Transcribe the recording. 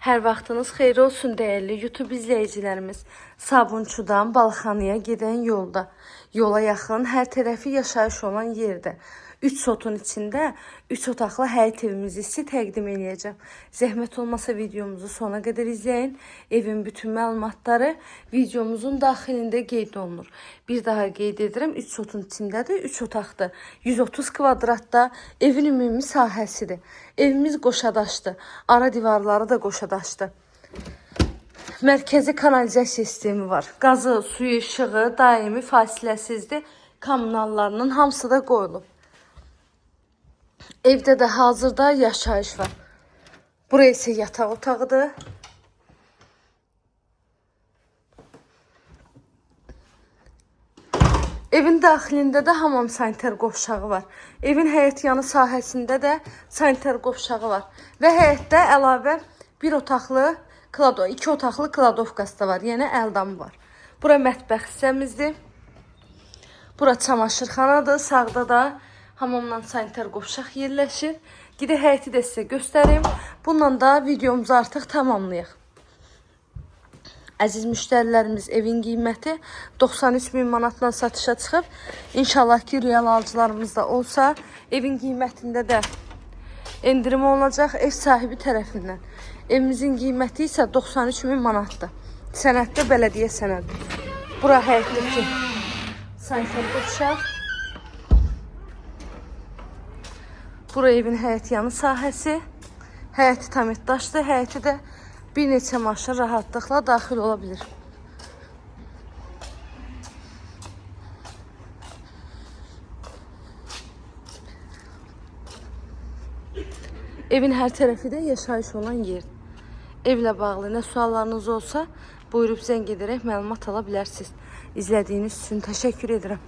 Hər vaxtınız xeyir olsun değerli YouTube izleyicilerimiz. Sabunçudan Balxanıya gedən yolda, yola yaxın hər tərəfi yaşayış olan yerdə 3 sotun içində 3 otaqlı həyət evimizi sizə təqdim edəcəm. Zəhmət olmasa videomuzu sona qədər izləyin. Evin bütün məlumatları videomuzun daxilində qeyd olunur. Bir daha qeyd edirəm, 3 sotun içindədir, 3 otaqdır. 130 kvadratda evin ümumi sahəsidir. Evimiz qoşadaşdır. Ara divarları da qoşadaşdır. Mərkəzi kanalizasiya sistemi var. Qazı, suyu, işığı daimi fasiləsizdir. Kommunallarının hamısı da qoyulub. Evdə də hazırda yaşayış var. Burası isə yataq otağıdır. Evin daxilində də hamam sanitar qovşağı var. Evin həyət yanı sahəsində də sanitar qovşağı var. Və həyətdə əlavə 2 otaqlı kladovkası da var. Yəni əldamı var. Bura mətbəx hissəmizdir. Bura çamaşırxanadır. Sağda da hamamla sanitar qovşaq yerləşir. Gidək həyəti də sizə göstərim. Bununla da videomuzu artıq tamamlayaq. Əziz müştərilərimiz, evin qiyməti 93 min manatdan satışa çıxıb. İnşallah ki, real alıcılarımız da olsa, evin qiymətində də endirim olacaq ev sahibi tərəfindən. Evimizin qiyməti isə 93 min manatdır. Sənəddə bələdiyyə sənədi. Bura həyətdəki sanitar qovşaq. Bura evin həyət yanı sahəsi. Həyəti tam etdaşdır. Həyəti də bir neçə maşın rahatlıqla daxil ola bilir. Evin hər tərəfi də yaşayış olan yer. Evlə bağlı nə suallarınız olsa, buyurub zəng edərək məlumat ala bilərsiniz. İzlədiyiniz üçün təşəkkür edirəm.